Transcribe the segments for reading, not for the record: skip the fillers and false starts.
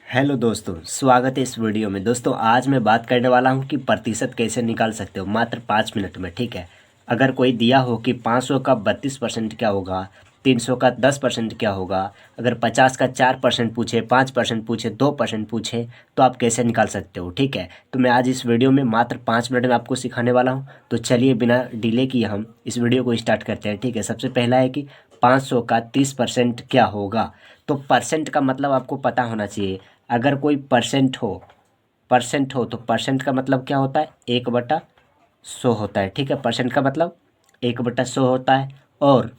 Hello दोस्तों, स्वागत है इस वीडियो में। दोस्तों आज मैं बात करने वाला हूं कि प्रतिशत कैसे निकाल सकते हो मात्र 5 मिनट में। ठीक है, अगर कोई दिया हो कि 500 का 32% क्या होगा, 300 का 10% क्या होगा, अगर 50 का 4% पूछे, 5% पूछे, 2% पूछे, तो आप कैसे निकाल सकते हो। ठीक है, तो मैं आज इस वीडियो में मात्र 5 मिनट में आपको सिखाने वाला हूँ। तो चलिए बिना डिले किए हम इस वीडियो को स्टार्ट करते हैं। ठीक है, सबसे पहला है कि 500 का 30% क्या होगा। तो परसेंट का मतलब आपको पता होना चाहिए। अगर कोई परसेंट हो तो परसेंट का मतलब क्या होता है, 1/100 होता है। ठीक है, परसेंट का मतलब 1/100 होता है। और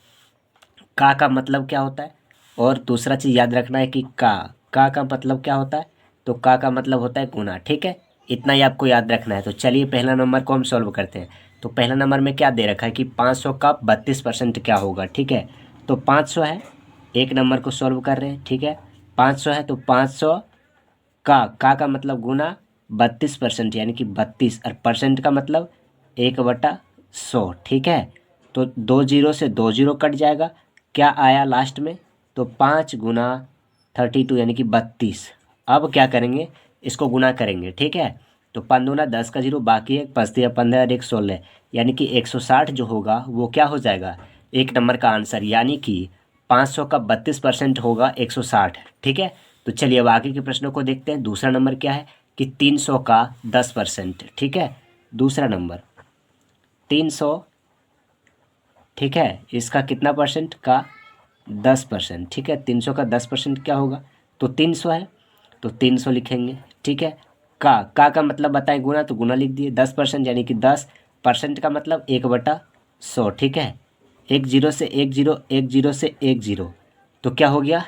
का मतलब क्या होता है, और दूसरा चीज़ याद रखना है कि का मतलब क्या होता है, तो का मतलब होता है गुना। ठीक है, इतना ही आपको याद रखना है। तो चलिए पहला नंबर को हम सॉल्व करते हैं। तो पहला नंबर में क्या दे रखा है कि 500 का 32% क्या होगा। ठीक है, तो 500 है, एक नंबर को सॉल्व कर रहे हैं। ठीक है, 500 है तो 500 का मतलब गुना 32%, यानी कि 32, और परसेंट का मतलब 1/100। ठीक है, तो 2 जीरो से 2 जीरो कट जाएगा, क्या आया लास्ट में, तो 5 गुना 32 यानी कि 32। अब क्या करेंगे, इसको गुना करेंगे। ठीक है, तो 5 दूना 10 का जीरो, बाकी है 5 तिया 15 और 1 16, यानी कि 160 जो होगा वो क्या हो जाएगा, एक नंबर का आंसर, यानी कि 500 का 32% होगा 160। ठीक है, तो चलिए अब आगे के प्रश्नों को देखते हैं। दूसरा नंबर क्या है कि 300 का 10%। ठीक है, दूसरा नंबर 300। ठीक है, इसका कितना परसेंट का, 10%। ठीक है, 300 का 10% क्या होगा, तो 300 है, तो 300 लिखेंगे। ठीक है, का मतलब बताएं गुना, तो गुना लिख दिए। 10% यानी कि 10% का मतलब 1/100। ठीक है, 1 जीरो से 1 जीरो, 1 जीरो से 1 जीरो, तो क्या हो गया,